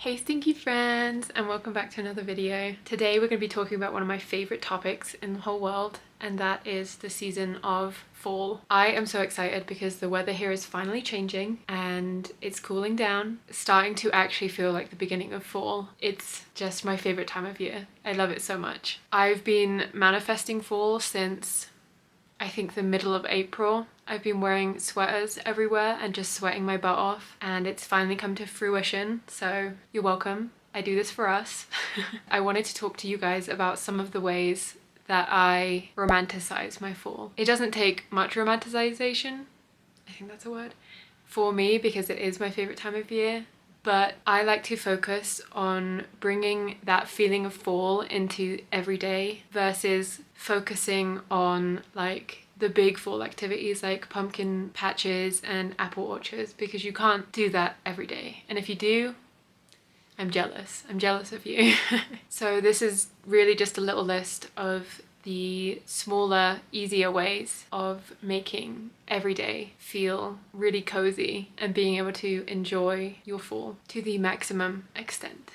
Hey stinky friends, and welcome back to another video. Today we're going to be talking about one of my favorite topics in the whole world, and that is the season of fall. I am so excited because the weather here is finally changing and it's cooling down, starting to actually feel like the beginning of fall. It's just my favorite time of year. I love it so much. I've been manifesting fall since I think the middle of April. I've been wearing sweaters everywhere and just sweating my butt off, and it's finally come to fruition, so you're welcome. I do this for us. I wanted to talk to you guys about some of the ways that I romanticize my fall. It doesn't take much romanticization, I think that's a word, for me because it is my favorite time of year. But I like to focus on bringing that feeling of fall into everyday versus focusing on like the big fall activities like pumpkin patches and apple orchards, because you can't do that every day. And if you do, I'm jealous. I'm jealous of you. So this is really just a little list of the smaller, easier ways of making every day feel really cozy and being able to enjoy your fall to the maximum extent.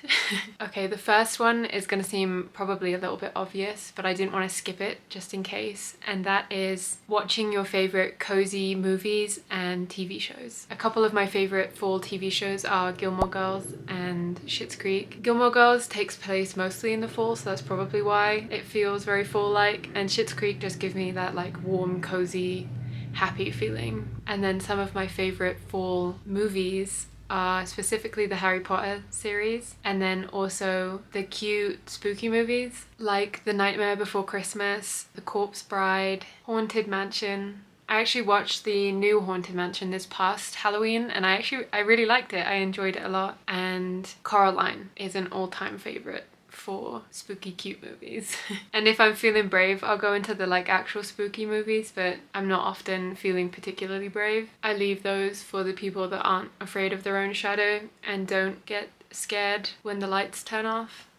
Okay, the first one is going to seem probably a little bit obvious, but I didn't want to skip it just in case, and that is watching your favorite cozy movies and TV shows. A couple of my favorite fall TV shows are Gilmore Girls and Schitt's Creek. Gilmore Girls takes place mostly in the fall, so that's probably why it feels very fall-like, and Schitt's Creek just gives me that like warm, cozy, happy feeling. And then some of my favorite fall movies are specifically the Harry Potter series, and then also the cute spooky movies like The Nightmare Before Christmas, The Corpse Bride, Haunted Mansion. I actually watched the new Haunted Mansion this past Halloween, and I really liked it. I enjoyed it a lot. And Coraline is an all-time favorite for spooky cute movies. And if I'm feeling brave, I'll go into the like actual spooky movies, but I'm not often feeling particularly brave. I leave those for the people that aren't afraid of their own shadow and don't get scared when the lights turn off.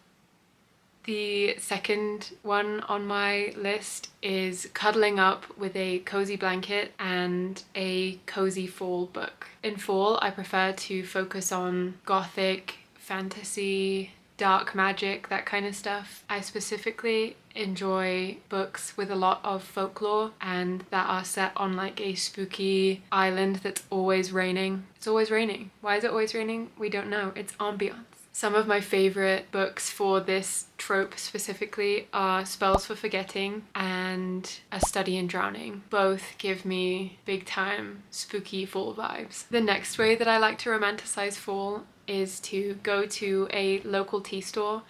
The second one on my list is cuddling up with a cozy blanket and a cozy fall book. In fall, I prefer to focus on gothic, fantasy, dark magic, that kind of stuff. I specifically enjoy books with a lot of folklore and that are set on like a spooky island that's always raining. It's always raining. Why is it always raining? We don't know. It's ambiance. Some of my favorite books for this trope specifically are Spells for Forgetting and A Study in Drowning. Both give me big time spooky fall vibes. The next way that I like to romanticize fall is to go to a local tea store.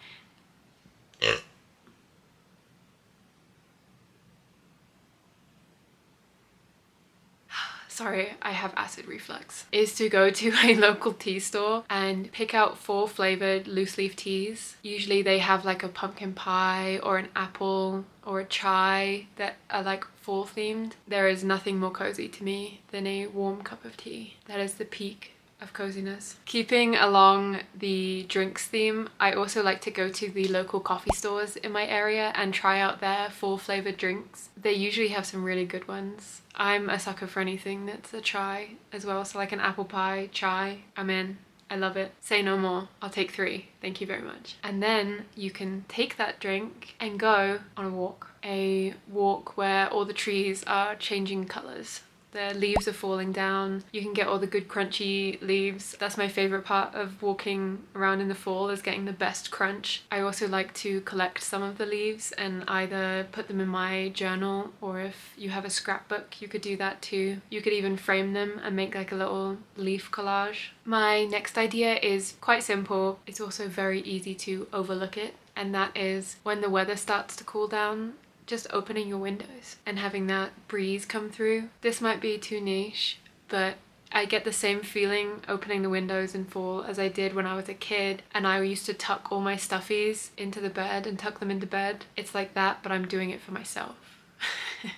Sorry, I have acid reflux. Is to go to a local tea store and pick out 4 flavored loose leaf teas. Usually they have like a pumpkin pie or an apple or a chai that are like fall themed. There is nothing more cozy to me than a warm cup of tea. That is the peak of coziness. Keeping along the drinks theme, I also like to go to the local coffee stores in my area and try out their fall flavored drinks. They usually have some really good ones. I'm a sucker for anything that's a chai as well, so like an apple pie chai, I'm in. I love it. Say no more. I'll take 3. Thank you very much. And then you can take that drink and go on a walk. A walk where all the trees are changing colours. The leaves are falling down. You can get all the good crunchy leaves. That's my favorite part of walking around in the fall, is getting the best crunch. I also like to collect some of the leaves and either put them in my journal, or if you have a scrapbook, you could do that too. You could even frame them and make like a little leaf collage. My next idea is quite simple. It's also very easy to overlook it, and that is when the weather starts to cool down, just opening your windows and having that breeze come through. This might be too niche, but I get the same feeling opening the windows in fall as I did when I was a kid, and I used to tuck all my stuffies into the bed and tuck them into bed. It's like that, but I'm doing it for myself.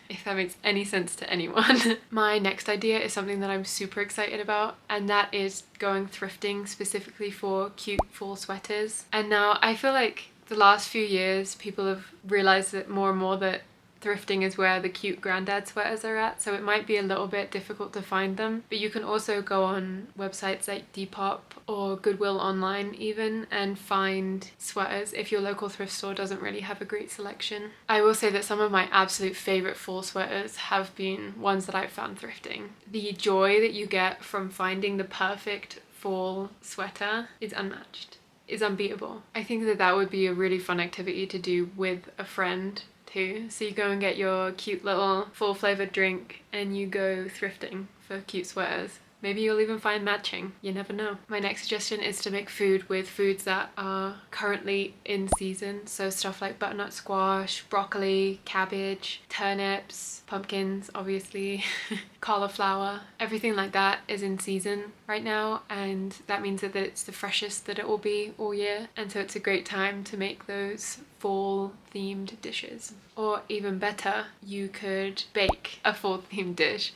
If that makes any sense to anyone. My next idea is something that I'm super excited about, and that is going thrifting specifically for cute fall sweaters. And now I feel like the last few years people have realized that more and more that thrifting is where the cute granddad sweaters are at, so it might be a little bit difficult to find them. But you can also go on websites like Depop or Goodwill online even and find sweaters if your local thrift store doesn't really have a great selection. I will say that some of my absolute favorite fall sweaters have been ones that I've found thrifting. The joy that you get from finding the perfect fall sweater is unmatched, is unbeatable. I think that that would be a really fun activity to do with a friend too. So you go and get your cute little fall flavored drink and you go thrifting for cute sweaters. Maybe you'll even find matching, you never know. My next suggestion is to make food with foods that are currently in season. So stuff like butternut squash, broccoli, cabbage, turnips, pumpkins, obviously, cauliflower. Everything like that is in season right now, and that means that it's the freshest that it will be all year. And so it's a great time to make those fall themed dishes. Or even better, you could bake a fall themed dish.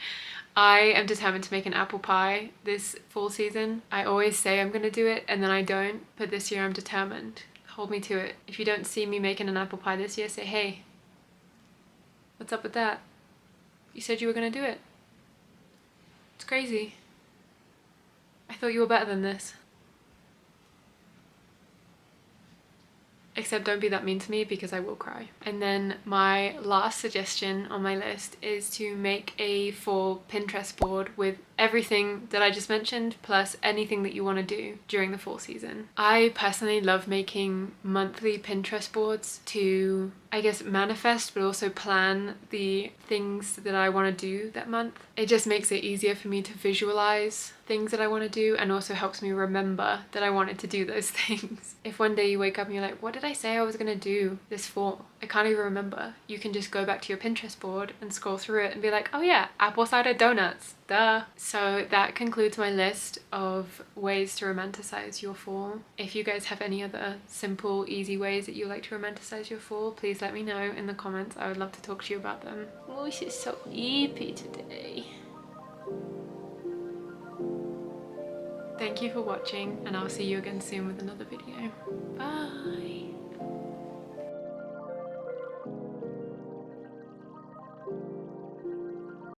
I am determined to make an apple pie this fall season. I always say I'm gonna do it and then I don't, but this year I'm determined. Hold me to it. If you don't see me making an apple pie this year, say, hey, what's up with that? You said you were gonna do it. It's crazy. I thought you were better than this. Except don't be that mean to me because I will cry. And then my last suggestion on my list is to make a fall Pinterest board with everything that I just mentioned plus anything that you want to do during the fall season. I personally love making monthly Pinterest boards to, I guess, manifest but also plan the things that I want to do that month. It just makes it easier for me to visualize things that I want to do and also helps me remember that I wanted to do those things. If one day you wake up and you're like, what did I say I was gonna do this fall? I can't even remember. You can just go back to your Pinterest board and scroll through it and be like, oh yeah, apple cider donuts, duh. So that concludes my list of ways to romanticize your fall. If you guys have any other simple, easy ways that you like to romanticize your fall, please let me know in the comments. I would love to talk to you about them. Oh, she's so eepy today. Thank you for watching, and I'll see you again soon with another video. Bye!